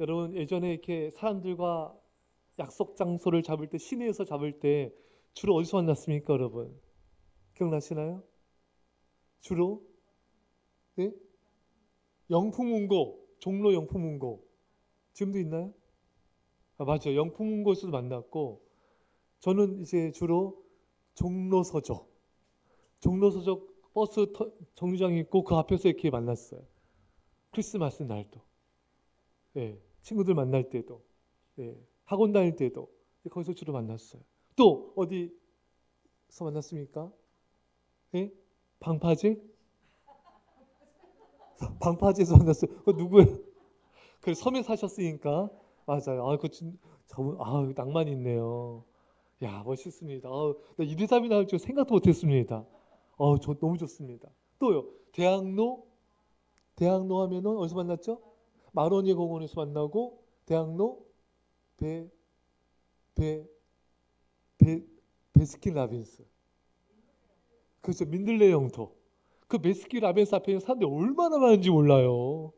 여러분 예전에 이렇게 사람들과 약속 장소를 잡을 때 시내에서 잡을 때 주로 어디서 만났습니까, 여러분? 기억나시나요? 주로 예? 영풍문고, 종로 영풍문고. 지금도 있나요? 아, 맞아요. 영풍문고에서도 만났고 저는 이제 주로 종로서적, 종로서적 정류장이 있고 그 앞에서 이렇게 만났어요. 크리스마스 날도, 예, 친구들 만날 때도, 예, 학원 다닐 때도 거기서 주로 만났어요. 또 어디서 만났습니까? 예? 방파제? 방파제에서 만났어요. 그 누구예요? 그 섬에 사셨으니까 맞아요. 아, 그 낭만 있네요. 야, 멋있습니다. 나이 대답이 나올 줄 생각도 못했습니다. 저 너무 좋습니다. 또요, 대학로 하면은 어디서 만났죠? 마로니에 공원에서 만나고 대학로 배, 배, 배, 베스킨 라빈스. 그렇죠. 민들레 영토. 그 베스킨 라빈스 앞에 있는 사람들이 얼마나 많은지 몰라요.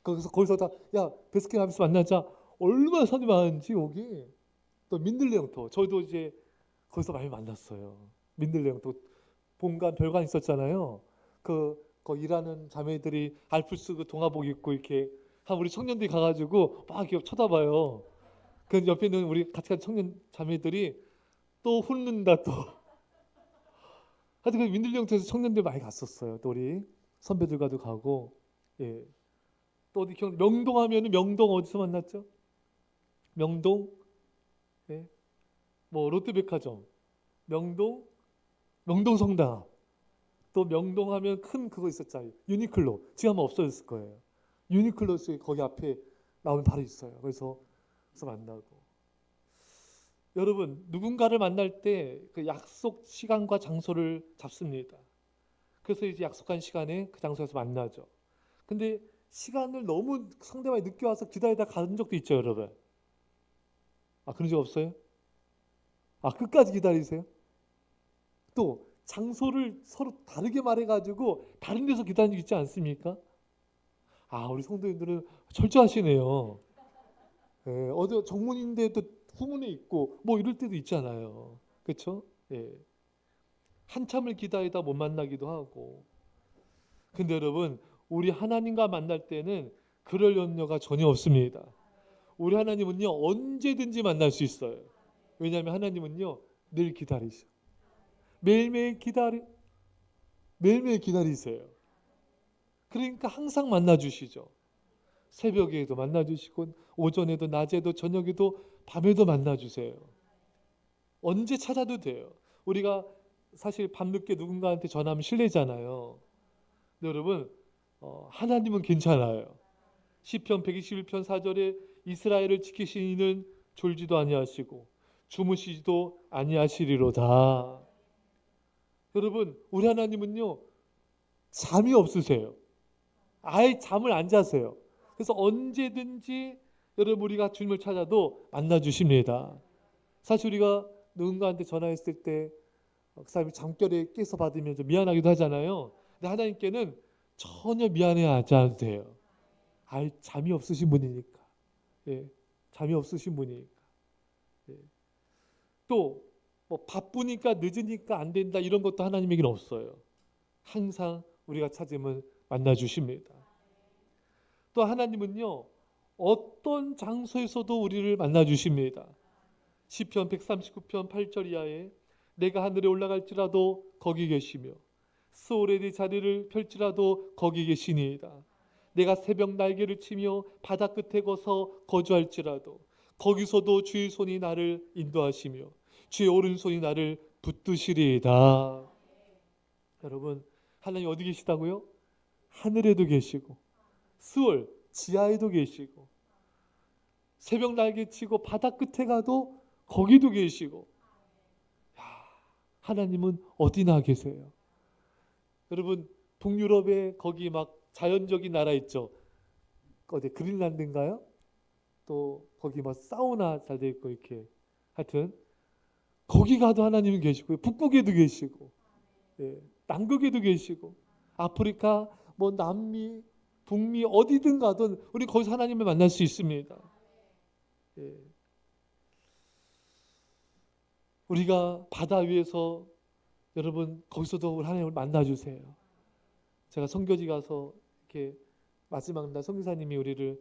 거기서 다, 야, 베스킨 라빈스 만나자. 얼마나 사람들이 많은지, 여기. 또 민들레 영토. 저도 이제 거기서 많이 만났어요. 민들레 영토. 본관, 별관 있었잖아요. 거 일하는 자매들이 알프스 그 동화복 입고 이렇게 한 우리 청년들이 가가지고 막 이렇게 쳐다봐요. 그 옆에 있는 우리 같이 간 청년 자매들이 또 훑는다 또. 하여튼 그 민들령터에서 청년들 많이 갔었어요. 또 우리 선배들과도 가고. 예. 또 어디 명동 하면은 명동 어디서 만났죠? 명동, 예. 뭐 롯데백화점, 명동, 명동 성당. 또 명동 하면 큰 그거 있었잖아요. 유니클로. 지금 아마 없어졌을 거예요. 유니클로 거기 앞에 나오면 바로 있어요. 그래서 만나고. 여러분, 누군가를 만날 때 그 약속 시간과 장소를 잡습니다. 그래서 이제 약속한 시간에 그 장소에서 만나죠. 근데 시간을 너무 상대방이 늦게 와서 기다리다 가는 적도 있죠, 여러분. 아, 그런 적 없어요? 아, 끝까지 기다리세요? 또 장소를 서로 다르게 말해가지고 다른 데서 기다린 적 있지 않습니까? 아, 우리 성도님들은 철저하시네요. 예, 어디 정문인데도 후문에 있고 뭐 이럴 때도 있잖아요. 그렇죠? 예. 한참을 기다리다 못 만나기도 하고. 근데 여러분, 우리 하나님과 만날 때는 그럴 염려가 전혀 없습니다. 우리 하나님은요, 언제든지 만날 수 있어요. 왜냐하면 하나님은요, 늘 기다리셔. 매일매일 기다리, 매일매일 기다리세요. 그러니까 항상 만나주시죠. 새벽에도 만나주시고, 오전에도, 낮에도, 저녁에도, 밤에도 만나주세요. 언제 찾아도 돼요. 우리가 사실 밤늦게 누군가한테 전화하면 실례잖아요. 근데 여러분, 하나님은 괜찮아요. 시편 121편 4절에 이스라엘을 지키신 이는 졸지도 아니하시고 주무시지도 아니하시리로다. 여러분, 우리 하나님은요, 잠이 없으세요. 아예 잠을 안 자세요. 그래서 언제든지 여러분 우리가 주님을 찾아도 만나 주십니다. 사실 우리가 누군가한테 전화했을 때 그 사람이 잠결에 깨서 받으면 좀 미안하기도 하잖아요. 근데 하나님께는 전혀 미안해하지 않아도 돼요. 아예 잠이 없으신 분이니까. 예, 잠이 없으신 분이니까. 예. 또뭐 바쁘니까 늦으니까 안 된다 이런 것도 하나님에게는 없어요. 항상 우리가 찾으면 만나 주십니다. 또 하나님은요, 어떤 장소에서도 우리를 만나 주십니다. 시편 139편 8절 이하에 내가 하늘에 올라갈지라도 거기 계시며 스올에 네 자리를 펼지라도 거기 계시니이다. 내가 새벽 날개를 치며 바다 끝에 거서 거주할지라도 거기서도 주의 손이 나를 인도하시며 주의 오른손이 나를 붙드시리이다. 여러분, 하나님 어디 계시다고요? 하늘에도 계시고 스올 지하에도 계시고 새벽 날개 치고 바다 끝에 가도 거기도 계시고. 하나님은 어디나 계세요. 여러분, 북유럽에 거기 막 자연적인 나라 있죠. 어디 그린란드인가요? 또 거기 막 사우나 잘 돼 있고 이렇게. 하여튼 거기 가도 하나님은 계시고 북극에도 계시고, 예, 남극에도 계시고, 아프리카, 뭐 남미, 북미 어디든 가든 우리 거기서 하나님을 만날 수 있습니다. 예. 우리가 바다 위에서 여러분 거기서도 우리 하나님을 만나주세요. 제가 선교지 가서 이렇게 마지막 날 선교사님이 우리를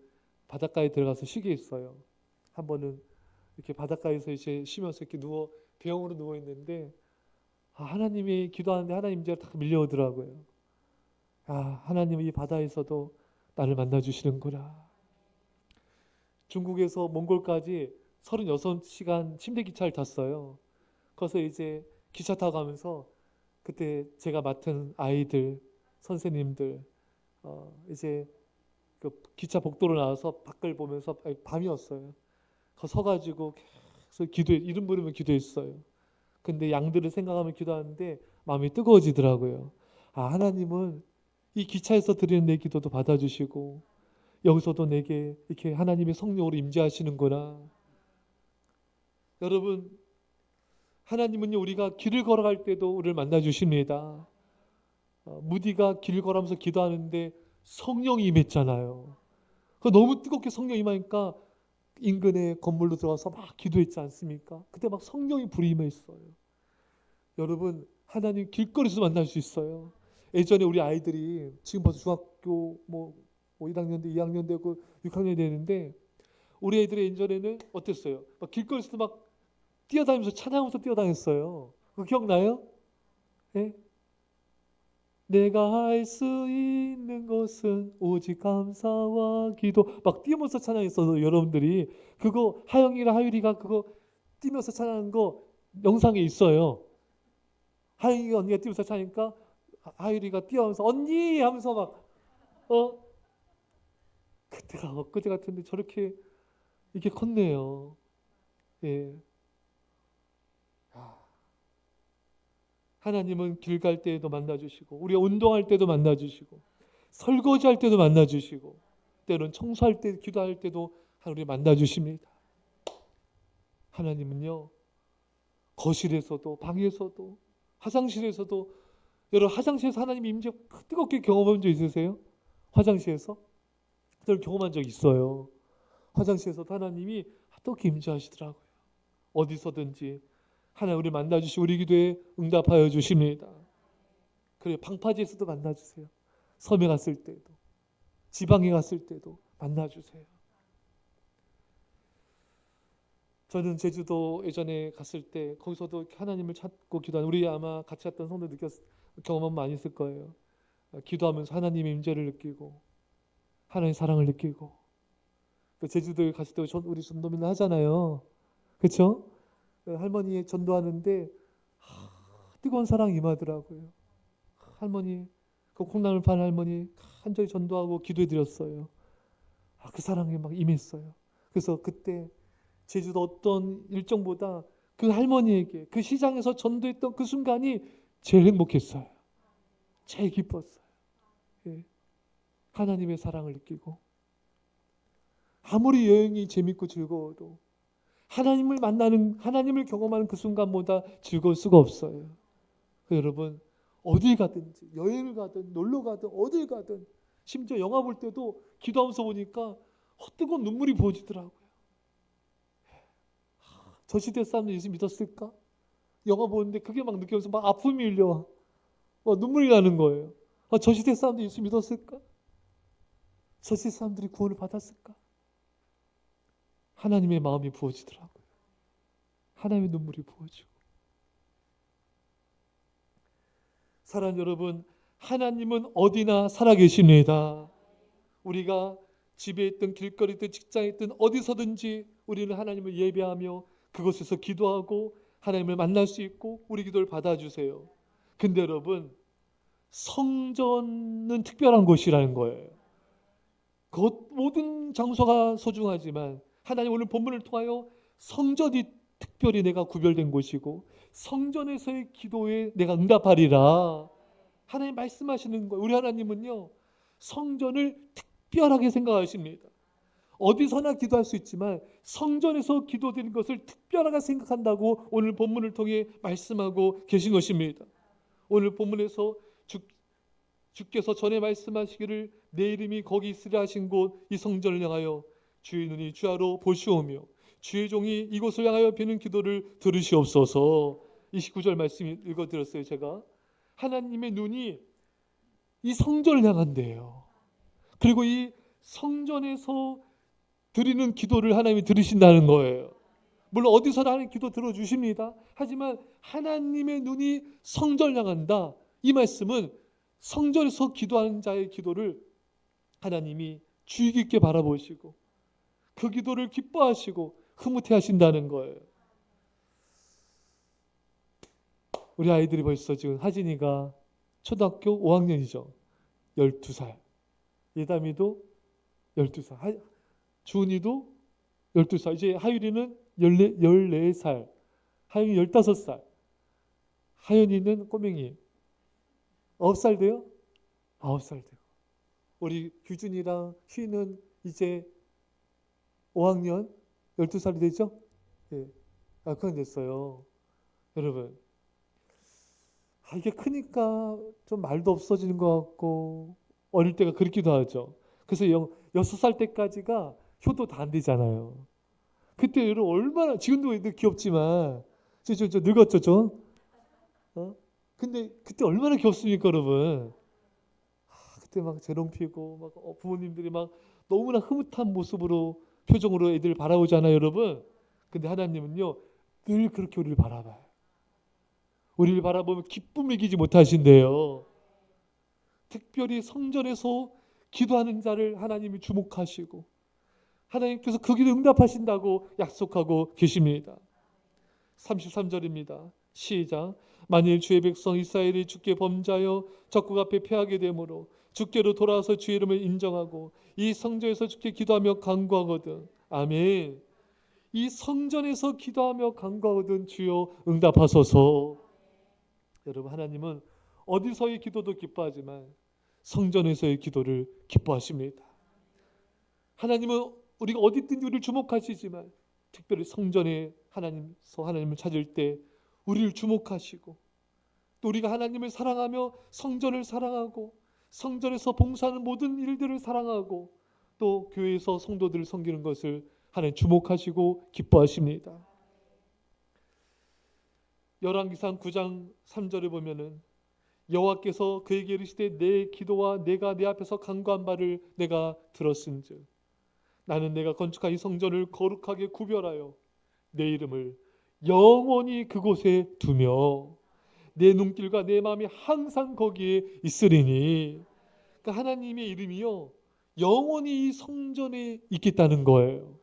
바닷가에 들어가서 쉬게 했어요. 한 번은 이렇게 바닷가에서 이제 쉬면서 이렇게 병으로 누워 있는데 하나님이 기도하는데 하나님 이제 딱 밀려오더라고요. 하나님은 이 바다에서도 나를 만나주시는구나. 중국에서 몽골까지 36시간 침대 기차를 탔어요. 그래서 이제 기차 타고 가면서 그때 제가 맡은 아이들, 선생님들 이제 그 기차 복도로 나와서 밖을 보면서 밤이었어요. 거 서가지고 계속 이름 부르면 기도했어요. 근데 양들을 생각하며 기도하는데 마음이 뜨거워지더라고요. 하나님은 이 기차에서 드리는 내 기도도 받아주시고 여기서도 내게 이렇게 하나님의 성령으로 임재하시는구나. 여러분, 하나님은요 우리가 길을 걸어갈 때도 우리를 만나 주십니다. 무디가 길 걸으면서 기도하는데 성령이 임했잖아요. 너무 뜨겁게 성령이 임하니까 인근의 건물로 들어가서 막 기도했지 않습니까? 그때 막 성령이 불이 임했어요. 여러분, 하나님 길거리에서 만날 수 있어요. 예전에 우리 아이들이 지금 벌써 중학교 1학년 돼 2학년 되고 6학년 되는데 우리 애들이 예전에는 어땠어요? 막 길거리에서 막 뛰어다니면서 찬양하면서 뛰어다녔어요. 그거 기억나요? 네? 내가 할 수 있는 것은 오직 감사와 기도. 막 뛰면서 찬양했어요. 여러분들이 그거 하영이랑 하율이가 그거 뛰면서 찬양한 거 영상에 있어요. 하영이가 언니가 뛰면서 찬양하니까 하율이가 뛰어가면서 언니 하면서 막 그때가 엊그제 같은데 저렇게 이렇게 컸네요. 예. 하나님은 길 갈 때에도 만나주시고 우리가 운동할 때도 만나주시고 설거지할 때도 만나주시고 때로는 청소할 때 기도할 때도 우리 만나주십니다. 하나님은요 거실에서도 방에서도 화장실에서도 여러분 화장실에서 하나님 임재 뜨겁게 경험한 적 있으세요? 화장실에서? 저는 경험한 적 있어요. 화장실에서도 하나님이 뜨겁게 임재하시더라고요. 어디서든지 하나님 우리 만나주시고 우리 기도에 응답하여 주십니다. 그래요. 방파제에서도 만나주세요. 섬에 갔을 때도 지방에 갔을 때도 만나주세요. 저는 제주도 예전에 갔을 때 거기서도 하나님을 찾고 기도하는 우리 아마 같이 갔던 성도 경험은 많이 있을 거예요. 기도하면서 하나님의 임재를 느끼고 하나님의 사랑을 느끼고 제주도에 갔을 때 우리 전도민들 하잖아요. 그렇죠? 할머니 전도하는데 뜨거운 사랑이 임하더라고요. 할머니 그 콩나물 파는 할머니 간절히 전도하고 기도해 드렸어요. 그 사랑이 막 임했어요. 그래서 그때 제주도 어떤 일정보다 그 할머니에게 그 시장에서 전도했던 그 순간이 제일 행복했어요. 제일 기뻤어요. 예. 하나님의 사랑을 느끼고 아무리 여행이 재밌고 즐거워도 하나님을 경험하는 그 순간보다 즐거울 수가 없어요. 여러분 어딜 가든지 여행을 가든 놀러 가든 어딜 가든 심지어 영화 볼 때도 기도하면서 보니까 뜨거운 눈물이 부어지더라고요. 저 시대 사람들이 예수 믿었을까? 영화 보는데 그게 막 느껴져서 막 아픔이 밀려와. 눈물이 나는 거예요. 저 시대 사람들이 예수 믿었을까? 저 시대 사람들이 구원을 받았을까? 하나님의 마음이 부어지더라고요. 하나님의 눈물이 부어지고. 사랑하는 여러분, 하나님은 어디나 살아계십니다. 우리가 집에 있든 길거리 있든 직장에 있든 어디서든지 우리는 하나님을 예배하며 그곳에서 기도하고 하나님을 만날 수 있고 우리 기도를 받아주세요. 근데 여러분 성전은 특별한 곳이라는 거예요. 모든 장소가 소중하지만 하나님 오늘 본문을 통하여 성전이 특별히 내가 구별된 곳이고 성전에서의 기도에 내가 응답하리라 하나님 말씀하시는 거예요. 우리 하나님은요 성전을 특별하게 생각하십니다. 어디서나 기도할 수 있지만 성전에서 기도드리는 것을 특별하게 생각한다고 오늘 본문을 통해 말씀하고 계신 것입니다. 오늘 본문에서 주께서 전에 말씀하시기를 내 이름이 거기 있으리라 하신 곳 이 성전을 향하여 주의 눈이 주하로 보시오며 주의 종이 이곳을 향하여 비는 기도를 들으시옵소서. 29절 말씀 읽어드렸어요. 제가 하나님의 눈이 이 성전을 향한대요. 그리고 이 성전에서 드리는 기도를 하나님이 들으신다는 거예요. 물론 어디서나 하나님 기도 들어주십니다. 하지만 하나님의 눈이 성전을 향한다. 이 말씀은 성전에서 기도하는 자의 기도를 하나님이 주의 깊게 바라보시고 그 기도를 기뻐하시고 흐뭇해 하신다는 거예요. 우리 아이들이 벌써 지금 하진이가 초등학교 5학년이죠. 12살. 예담이도 12살. 주은이도 12살. 이제 하율이는 14살. 하율이 15살. 하연이는 꼬맹이 9살 돼요? 9살 되고. 우리 규준이랑 휘는 이제 5학년 12살이 되죠? 예. 그건 됐어요. 여러분. 이게 크니까 좀 말도 없어지는 것 같고 어릴 때가 그렇기도 하죠. 그래서 6살 때까지가 효도 다 안 되잖아요. 그때 여러분 얼마나 지금도 애들 귀엽지만 저 늙었죠 좀. 근데 그때 얼마나 귀엽습니까 여러분. 그때 막 재롱 피고 막 부모님들이 막 너무나 흐뭇한 모습으로 표정으로 애들 바라보잖아요 여러분. 근데 하나님은요 늘 그렇게 우리를 바라봐요. 우리를 바라보면 기쁨을 이기지 못하신대요. 특별히 성전에서 기도하는 자를 하나님이 주목하시고 하나님께서 그 기도 응답하신다고 약속하고 계십니다. 33절입니다. 시작. 만일 주의 백성 이스라엘이 주께 범죄하여 적국 앞에 패하게 되므로 주께로 돌아와서 주의 이름을 인정하고 이 성전에서 주께 기도하며 간구하거든. 아멘. 이 성전에서 기도하며 간구하거든 주여 응답하소서. 여러분 하나님은 어디서의 기도도 기뻐하지만 성전에서의 기도를 기뻐하십니다. 하나님은 우리가 어디 있든지 우리를 주목하시지만 특별히 성전에 하나님을 찾을 때 우리를 주목하시고 또 우리가 하나님을 사랑하며 성전을 사랑하고 성전에서 봉사하는 모든 일들을 사랑하고 또 교회에서 성도들을 섬기는 것을 하나님 주목하시고 기뻐하십니다. 열왕기상 9장 3절에 보면은 여호와께서 그에게 이르시되 내 기도와 내가 내 앞에서 간구한 바를 내가 들었은즉 나는 내가 건축한 이 성전을 거룩하게 구별하여 내 이름을 영원히 그곳에 두며 내 눈길과 내 마음이 항상 거기에 있으리니. 그러니까 하나님의 이름이요 영원히 이 성전에 있겠다는 거예요.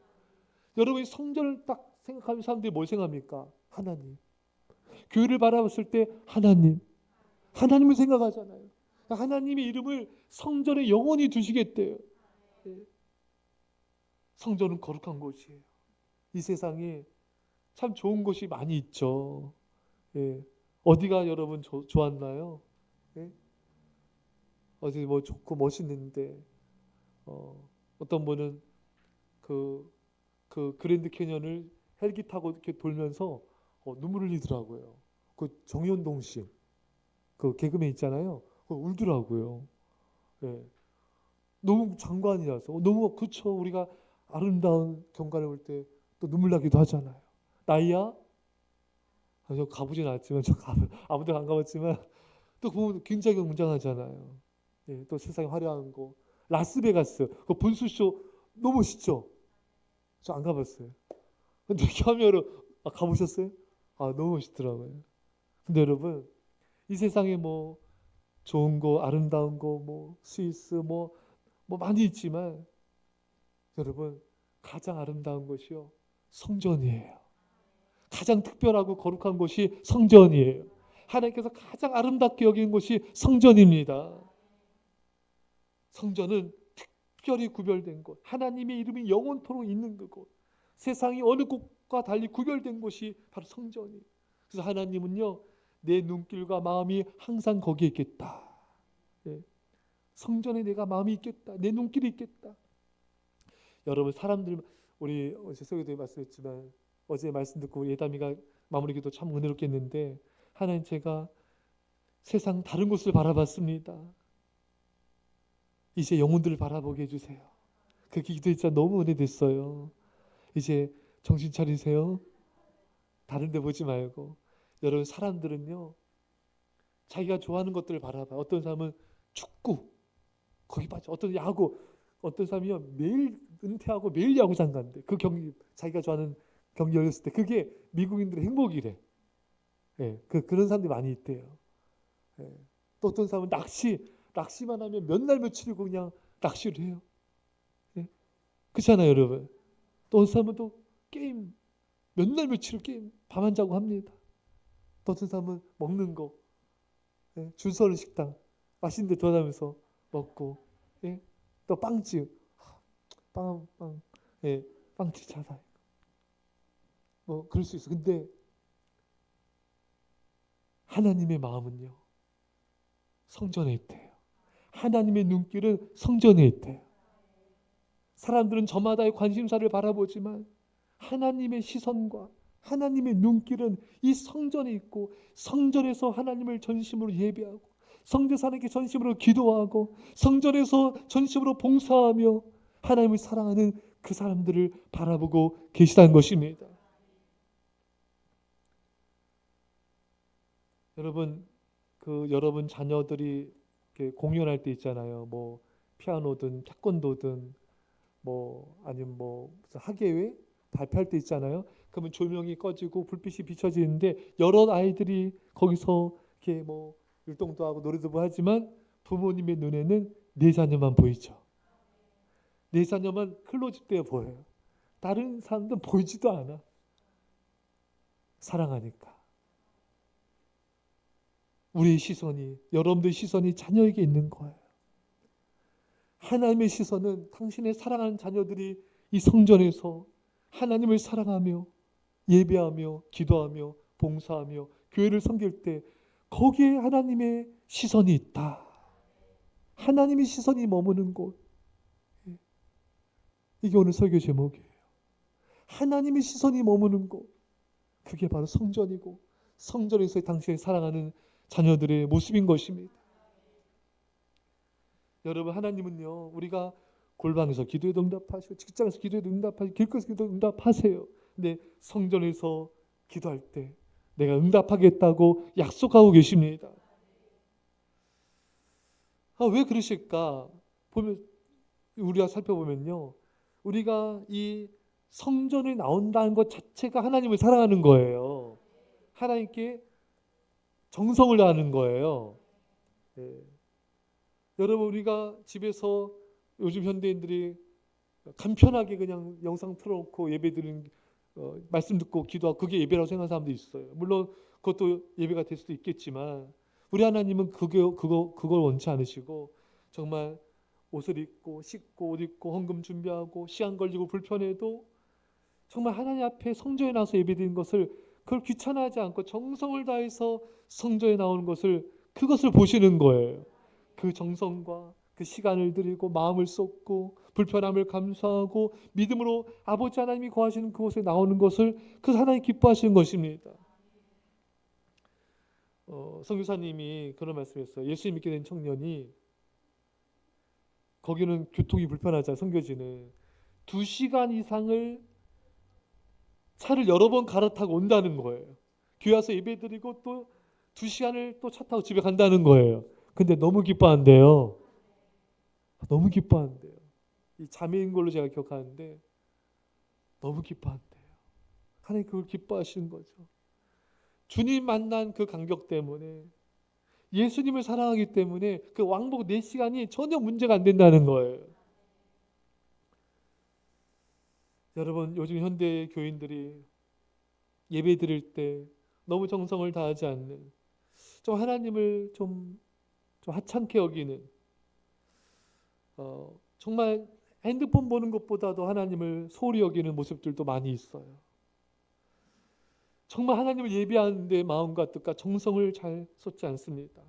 여러분 이 성전을 딱 생각하면 사람들이 뭘 생각합니까? 하나님. 교회를 바라봤을 때 하나님을 생각하잖아요. 하나님의 이름을 성전에 영원히 두시겠대요. 성전은 거룩한 곳이에요. 이 세상에 참 좋은 곳이 많이 있죠. 어디가 여러분 좋았나요? 어디 뭐 좋고 멋있는데 어떤 분은 그 그랜드 캐년을 헬기 타고 이렇게 돌면서 눈물을 흘리더라고요. 그 정연동 씨, 그 개그맨 있잖아요. 울더라고요. 너무 장관이라서 너무 그쵸. 우리가 아름다운 경관을 볼 때 또 눈물 나기도 하잖아요. 나이야? 저 가보진 않았지만 아무데나 안 가봤지만 또 보면 굉장히 웅장하잖아요. 또 세상에 화려한 거 라스베가스 그 분수쇼 너무 멋있죠. 저 안 가봤어요. 근데 이렇게 하면 가보셨어요? 너무 멋있더라고요. 근데 여러분 이 세상에 뭐 좋은 거 아름다운 거 뭐 스위스 뭐 많이 있지만 여러분 가장 아름다운 곳이요 성전이에요. 가장 특별하고 거룩한 곳이 성전이에요. 하나님께서 가장 아름답게 여기는 곳이 성전입니다. 성전은 특별히 구별된 곳, 하나님의 이름이 영원토록 있는 그곳, 세상이 어느 곳과 달리 구별된 곳이 바로 성전이에요. 그래서 하나님은요 내 눈길과 마음이 항상 거기에 있겠다. 성전에 내가 마음이 있겠다. 내 눈길이 있겠다. 여러분 사람들 우리 어제 설교도 말씀했지만 어제 말씀 듣고 예담이가 마무리기도 참 은혜롭게 했는데 하나님 제가 세상 다른 곳을 바라봤습니다. 이제 영혼들을 바라보게 해주세요. 그 기도 진짜 너무 은혜됐어요. 이제 정신 차리세요. 다른 데 보지 말고. 여러분, 사람들은요, 자기가 좋아하는 것들을 바라봐요. 어떤 사람은 축구, 거기 빠져. 어떤 야구, 어떤 사람이요, 매일 은퇴하고 매일 야구장 간대. 그 경기, 자기가 좋아하는 경기 열렸을 때 그게 미국인들의 행복이래. 예, 그런 사람들이 많이 있대요. 예. 또 어떤 사람은 낚시만 하면 몇 날 며칠이고 그냥 낚시를 해요. 예. 그렇잖아요, 여러분. 또 어떤 사람은 또 게임, 몇 날 며칠 게임 밤 안 자고 합니다. 또 어떤 사람은 먹는 거, 예. 줄 서는 식당, 맛있는 데 돌아다니면서 먹고, 예. 또 빵집, 예. 빵집 찾아. 뭐, 그럴 수 있어. 근데 하나님의 마음은요, 성전에 있대요. 하나님의 눈길은 성전에 있대요. 사람들은 저마다의 관심사를 바라보지만 하나님의 시선과 하나님의 눈길은 이 성전에 있고, 성전에서 하나님을 전심으로 예배하고, 성전에서 하나님께 전심으로 기도하고, 성전에서 전심으로 봉사하며 하나님을 사랑하는 그 사람들을 바라보고 계시다는 것입니다. 여러분, 여러분 자녀들이 이렇게 공연할 때 있잖아요. 뭐 피아노든 태권도든 뭐 아니면 뭐 무슨 학예회 발표할 때 있잖아요. 그러면 조명이 꺼지고 불빛이 비춰지는데 여러 아이들이 거기서 이렇게 뭐 율동도 하고 노래도 하지만 부모님의 눈에는 내 자녀만 보이죠. 내 자녀만 클로즈되어 보여요. 다른 사람들은 보이지도 않아. 사랑하니까. 우리의 시선이, 여러분들의 시선이 자녀에게 있는 거예요. 하나님의 시선은 당신의 사랑하는 자녀들이 이 성전에서 하나님을 사랑하며 예배하며 기도하며 봉사하며 교회를 섬길 때 거기에 하나님의 시선이 있다. 하나님의 시선이 머무는 곳. 이게 오늘 설교 제목이에요. 하나님의 시선이 머무는 곳. 그게 바로 성전이고 성전에서 당신을 사랑하는 자녀들의 모습인 것입니다. 여러분, 하나님은요, 우리가 골방에서 기도해도 응답하시고 직장에서 기도해도 응답하시고 길거리에서 기도해도 응답하세요. 근데 성전에서 기도할 때 내가 응답하겠다고 약속하고 계십니다. 왜 그러실까? 우리가 살펴보면요, 우리가 이 성전에 나온다는 것 자체가 하나님을 사랑하는 거예요. 하나님께 정성을 다하는 거예요. 네. 여러분, 우리가 집에서 요즘 현대인들이 간편하게 그냥 영상 틀어놓고 예배드리는 말씀 듣고 기도하고 그게 예배라고 생각하는 사람도 있어요. 물론 그것도 예배가 될 수도 있겠지만 우리 하나님은 그걸 원치 않으시고 정말 옷을 입고 씻고 옷 입고 헌금 준비하고 시간 걸리고 불편해도 정말 하나님 앞에 성전에 나와서 예배드리는 것을 그걸 귀찮아하지 않고 정성을 다해서 성전에 나오는 것을 그것을 보시는 거예요. 그 정성과 그 시간을 들이고 마음을 쏟고 불편함을 감수하고 믿음으로 아버지 하나님이 거하시는 그곳에 나오는 것을 그 하나님 기뻐하시는 것입니다. 선교사님이 그런 말씀했어요. 예수 믿게 된 청년이 거기는 교통이 불편하잖아요. 선교지는 2시간 이상을 차를 여러 번 갈아타고 온다는 거예요. 교회 와서 예배드리고 또 2시간을 또 차 타고 집에 간다는 거예요. 근데 너무 기뻐한대요. 너무 기뻐한대요. 이 자매인 걸로 제가 기억하는데 너무 기뻐한대요. 하나님 그걸 기뻐하시는 거죠. 주님 만난 그 감격 때문에 예수님을 사랑하기 때문에 그 왕복 4시간이 전혀 문제가 안 된다는 거예요. 여러분, 요즘 현대 교인들이 예배 드릴 때 너무 정성을 다하지 않는, 좀 하나님을 좀 하찮게 여기는, 정말 핸드폰 보는 것보다도 하나님을 소홀히 여기는 모습들도 많이 있어요. 정말 하나님을 예배하는데 마음과 뜻과 정성을 잘 쏟지 않습니다.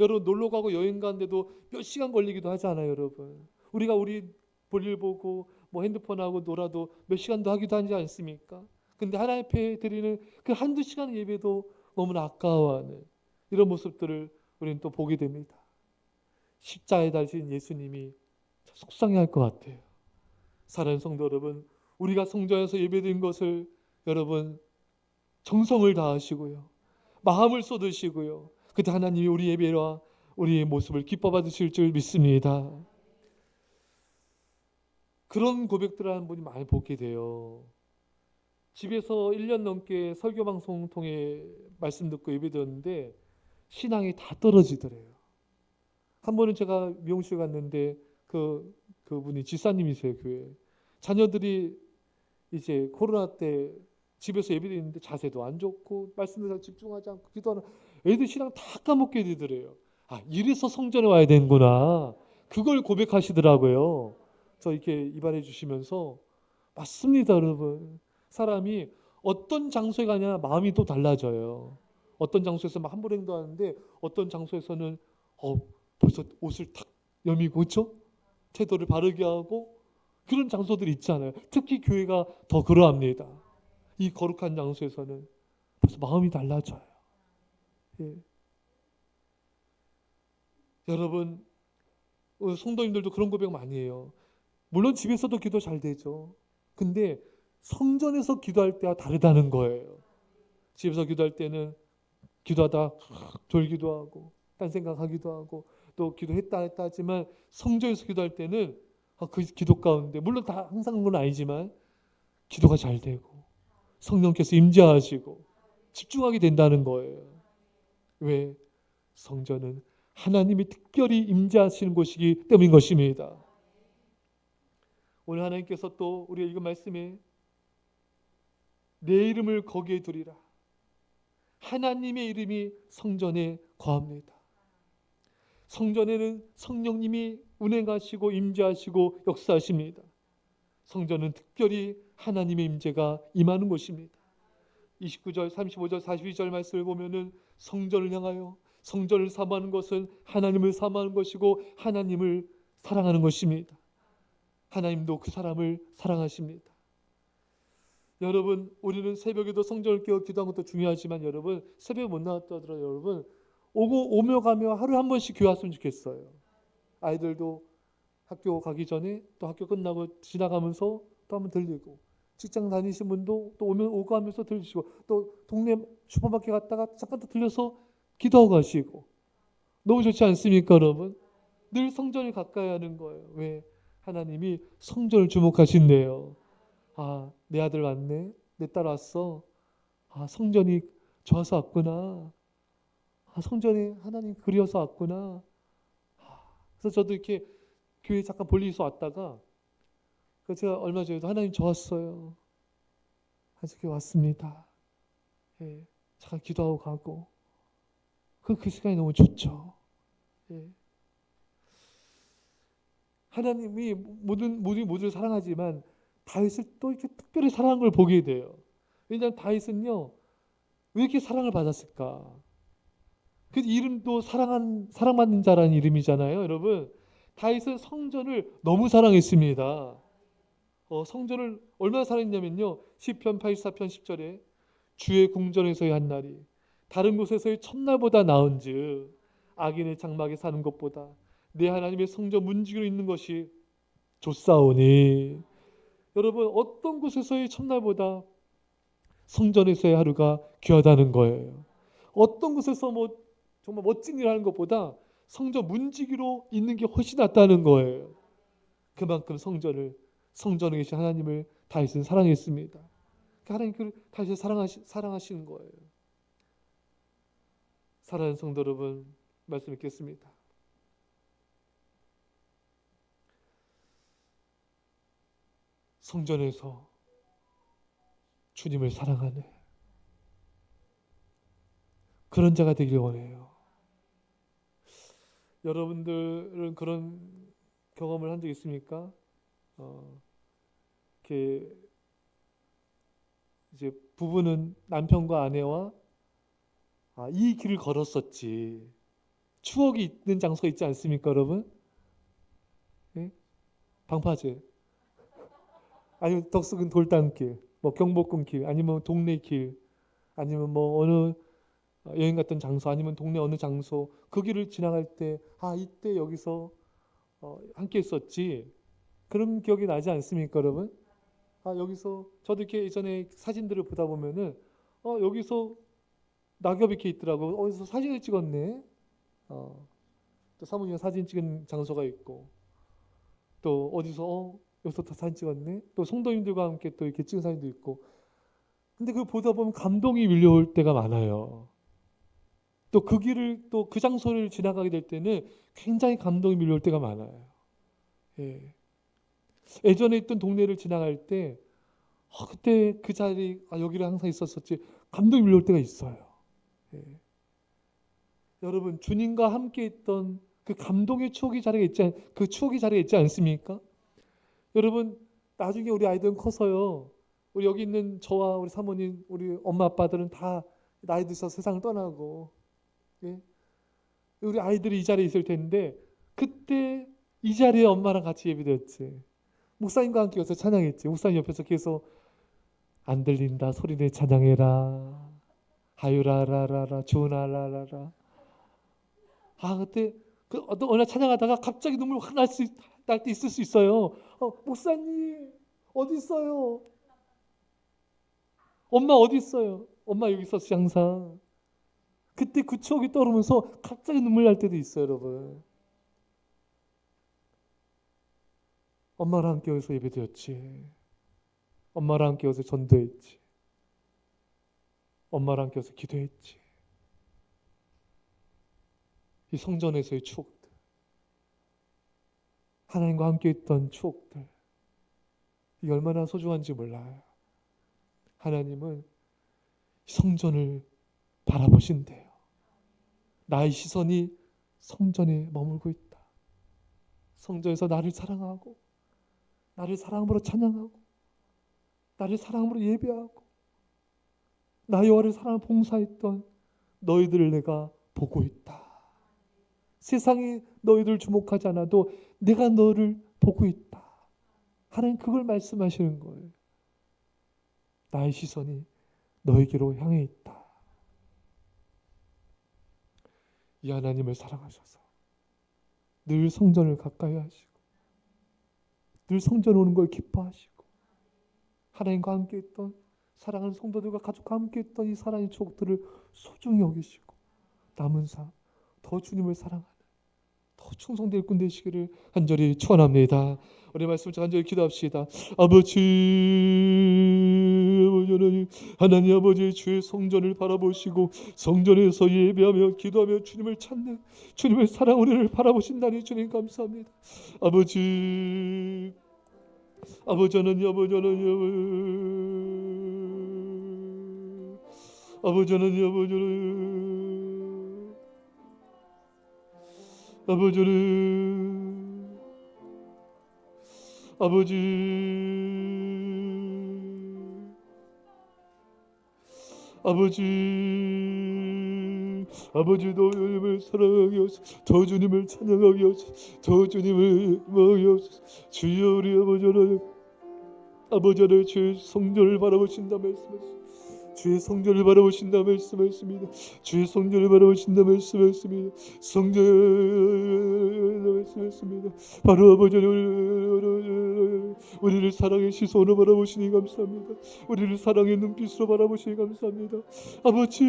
여러분, 놀러 가고 여행 가는데도 몇 시간 걸리기도 하잖아요, 여러분. 우리가 우리 볼일 보고 뭐 핸드폰하고 놀아도 몇 시간도 하기도 하지 않습니까? 근데 하나님 앞에 드리는 그 한두 시간 예배도 너무나 아까워하는 이런 모습들을 우리는 또 보게 됩니다. 십자가에 달리신 예수님이 속상해할 것 같아요. 사랑하는 성도 여러분, 우리가 성전에서 예배드린 것을 여러분 정성을 다하시고요, 마음을 쏟으시고요, 그때 하나님이 우리 예배와 우리의 모습을 기뻐 받으실 줄 믿습니다. 그런 고백들을 하는 분이 많이 보게 돼요. 집에서 1년 넘게 설교 방송 통해 말씀 듣고 예배드렸는데 신앙이 다 떨어지더래요. 한 번은 제가 미용실 갔는데 그분이 집사님이세요, 교회. 자녀들이 이제 코로나 때 집에서 예배드리는데 자세도 안 좋고 말씀에 잘 집중하지 않고 기도하는 애들 신앙 다 까먹게 되더래요. 아, 이래서 성전에 와야 되는구나. 그걸 고백하시더라고요. 저 이렇게 이발해 주시면서 맞습니다, 여러분. 사람이 어떤 장소에 가냐 마음이 또 달라져요. 어떤 장소에서 막 함부로 행동하는데 어떤 장소에서는 벌써 옷을 탁 여미고 그렇죠? 태도를 바르게 하고 그런 장소들이 있잖아요. 특히 교회가 더 그러합니다. 이 거룩한 장소에서는 벌써 마음이 달라져요. 예. 여러분, 성도님들도 그런 고백 많이 해요. 물론 집에서도 기도 잘 되죠. 근데 성전에서 기도할 때와 다르다는 거예요. 집에서 기도할 때는 기도하다 졸기도 하고 딴 생각하기도 하고 또 기도했다 했다 하지만 성전에서 기도할 때는 그 기도 가운데 물론 다 항상 그건 아니지만 기도가 잘 되고 성령께서 임재하시고 집중하게 된다는 거예요. 왜? 성전은 하나님이 특별히 임재하시는 곳이기 때문인 것입니다. 오늘 하나님께서 또 우리가 읽은 말씀에 내 이름을 거기에 두리라. 하나님의 이름이 성전에 거합니다. 성전에는 성령님이 운행하시고 임재하시고 역사하십니다. 성전은 특별히 하나님의 임재가 임하는 곳입니다. 29절, 35절, 42절 말씀을 보면은 성전을 향하여 성전을 사모하는 것은 하나님을 사모하는 것이고 하나님을 사랑하는 것입니다. 하나님도 그 사람을 사랑하십니다. 여러분, 우리는 새벽에도 성전을 깨워 기도하는 것도 중요하지만 여러분, 새벽에 못 나왔다 하더라도 여러분 오며 가며 하루에 한 번씩 교회 왔으면 좋겠어요. 아이들도 학교 가기 전에 또 학교 끝나고 지나가면서 또 한번 들리고 직장 다니신 분도 또 오고 하면서 들으시고 또 동네 슈퍼마켓 갔다가 잠깐 또 들려서 기도하고 가시고 너무 좋지 않습니까, 여러분? 늘 성전이 가까이 하는 거예요. 왜? 하나님이 성전을 주목하신대요. 아, 내 아들 왔네. 내 딸 왔어. 아, 성전이 좋아서 왔구나. 아, 성전이 하나님 그리워서 왔구나. 그래서 저도 이렇게 교회 잠깐 볼일에서 왔다가 제가 얼마 전에도 하나님 좋았어요. 아주 교회 왔습니다. 예, 잠깐 기도하고 가고 그 시간이 너무 좋죠. 예. 하나님이 모두를 사랑하지만 다윗을 또 이렇게 특별히 사랑한 걸 보게 돼요. 왜냐하면 다윗은요 왜 이렇게 사랑을 받았을까? 그 이름도 사랑받는 자라는 이름이잖아요, 여러분. 다윗은 성전을 너무 사랑했습니다. 성전을 얼마나 사랑했냐면요. 시편 84편 10절에 주의 궁전에서의 한 날이 다른 곳에서의 첫날보다 나은즉 악인의 장막에 사는 것보다 내 하나님의 성전 문지기로 있는 것이 좋사오니. 여러분, 어떤 곳에서의 첫날보다 성전에서의 하루가 귀하다는 거예요. 어떤 곳에서 정말 멋진 일을 하는 것보다 성전 문지기로 있는 게 훨씬 낫다는 거예요. 그만큼 성전에 계신 하나님을 다윗은 사랑했습니다. 하나님 그 다윗을 사랑하시는 거예요. 사랑하는 성도 여러분, 말씀 읽겠습니다. 성전에서 주님을 사랑하는 그런 자가 되길 원해요. 여러분들은 그런 경험을 한 적 있습니까? 이렇게 이제 부부는 남편과 아내와 이 길을 걸었었지. 추억이 있는 장소가 있지 않습니까, 여러분? 예? 방파제, 아니면 덕수궁 돌담길, 경복궁 길, 아니면 동네 길, 아니면 어느 여행 갔던 장소 아니면 동네 어느 장소 그 길을 지나갈 때 이때 여기서 함께 했었지. 그런 기억이 나지 않습니까, 여러분? 여기서 저도 이렇게 예전에 사진들을 보다 보면은 여기서 낙엽이 이렇게 있더라고. 어디서 사진을 찍었네. 또 사모님 사진 찍은 장소가 있고 또 어디서 여기서 또 사진 찍었네. 또 성도님들과 함께 또 이렇게 찍은 사진도 있고. 근데 그걸 보다 보면 감동이 밀려올 때가 많아요. 또 그 길을 또 그 장소를 지나가게 될 때는 굉장히 감동이 밀려올 때가 많아요. 예. 예전에 있던 동네를 지나갈 때 그때 그 자리 여기를 항상 있었었지 감동이 밀려올 때가 있어요. 예. 여러분 주님과 함께 있던 그 감동의 그 추억이 자리에 있지 않습니까? 여러분 나중에 우리 아이들은 커서요. 우리 여기 있는 저와 우리 사모님, 우리 엄마 아빠들은 다 나이 드셔서 세상을 떠나고 예? 우리 아이들이 이 자리에 있을 텐데 그때 이 자리에 엄마랑 같이 예배드렸지. 목사님과 함께 여기서 찬양했지. 목사님 옆에서 계속 안 들린다 소리내 찬양해라. 하유라라라라 주나라라라. 그때 어느 날 찬양하다가 갑자기 눈물 확 날 때 있을 수 있어요. 목사님 어디 있어요? 엄마 어디 있어요? 엄마 여기 있었지 항상. 그때 그 추억이 떠오르면서 갑자기 눈물 날 때도 있어요, 여러분. 엄마랑 함께 여기서 예배드렸지. 엄마랑 함께 여기서 전도했지. 엄마랑 함께 여기서 기도했지. 이 성전에서의 추억들. 하나님과 함께 있던 추억들. 이게 얼마나 소중한지 몰라요. 하나님은 성전을 바라보신대요. 나의 시선이 성전에 머물고 있다. 성전에서 나를 사랑하고 나를 사랑으로 찬양하고 나를 사랑으로 예배하고 나 여호와를 사랑하며 봉사했던 너희들을 내가 보고 있다. 세상이 너희들 주목하지 않아도 내가 너를 보고 있다. 하나님 그걸 말씀하시는 거예요. 나의 시선이 너에게로 향해 있다. 이 하나님을 사랑하셔서 늘 성전을 가까이 하시고 늘 성전에 오는 걸 기뻐하시고 하나님과 함께 있던 사랑하는 성도들과 가족과 함께 있던 이 사랑의 추억들을 소중히 여기시고 남은 삶 더 주님을 사랑하는 더 충성될 꾼 되시기를 간절히 축원합니다. 우리 말씀 간절히 기도합시다. 아버지 하나님 아버지 주의 성전을 바라보시고 성전에서 예배하며 기도하며 주님을 찾는 주님의 사랑 우리를 바라보신다니 주님 감사합니다. 아버지 하나님 아버지 아버지도 주님을 사랑하게 하소서. 더 주님을 찬양하게 하소서. 더 주님을 마하게 하소서. 주여 우리 아버지 하나님 주의 성전을 바라보신다 말씀하셨습니다. 주의 성전을 바라보신다 말씀하셨습니다. 주의 성전을 바라보신다 말씀하셨습니다. 성전 말씀하셨습니다. 바로 아버지 우리를 사랑의 시선으로 바라보시니 감사합니다. 우리를 사랑의 눈빛으로 바라보시니 감사합니다. 아버지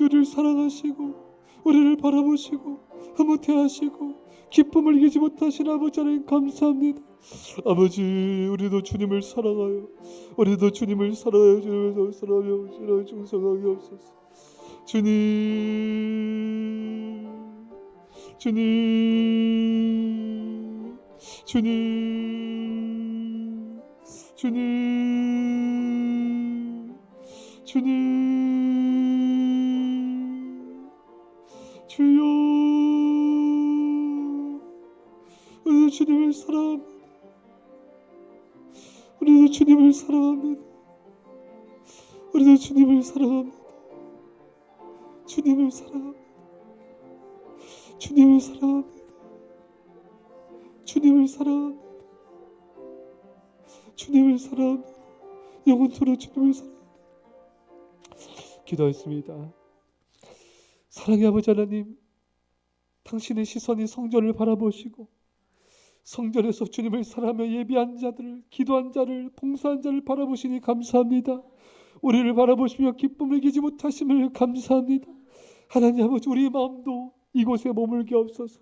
우리를 사랑하시고 우리를 바라보시고 흐뭇해하시고 기쁨을 이기지 못하신 아버지 하나님 감사합니다. 아버지 우리도 주님을 사랑하여 주님을 사랑하며 주님을 충성하게 하옵소서. 주님 주여 우리도 주님을 사랑합니다. 우리도 주님을 사랑합니다. 주님을 사랑합니다. 주님을 사랑합니다. 주님을 사랑합니다. 영원토록 주님을 사랑합니다. 기도했습니다. 사랑의 아버지 하나님, 당신의 시선이 성전을 바라보시고 성전에서 주님을 사랑하며 예배한 자들을, 기도한 자를, 봉사한 자를 바라보시니 감사합니다. 우리를 바라보시며 기쁨을 이기지 못하심을 감사합니다. 하나님 아버지, 우리의 마음도 이곳에 머물게 없소서.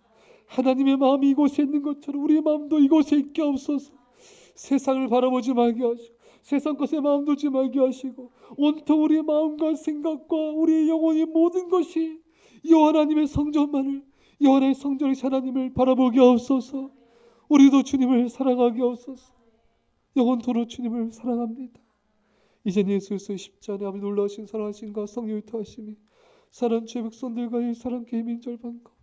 하나님의 마음이 이곳에 있는 것처럼 우리의 마음도 이곳에 있게 없소서. 세상을 바라보지 말게 하시고 세상 것에 마음 두지 말게 하시고 온통 우리의 마음과 생각과 우리의 영혼의 모든 것이 여호와 하나님의 성전만을, 여호와 하나님의 성전의 하나님을 바라보게 없소서. 우리도 주님을 사랑하게 없소서. 영원토록 주님을 사랑합니다. 이젠 예수 그리스도의 십자가에 아버지 놀라우신 사랑하심과 성령의 터하심이 사랑 주의 백성들과의 사랑 게임 인절반 가운데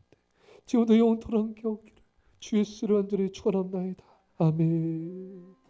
지금도 영원토록 함께 없기를 주 예수를 간절히 축원합나이다. 아멘.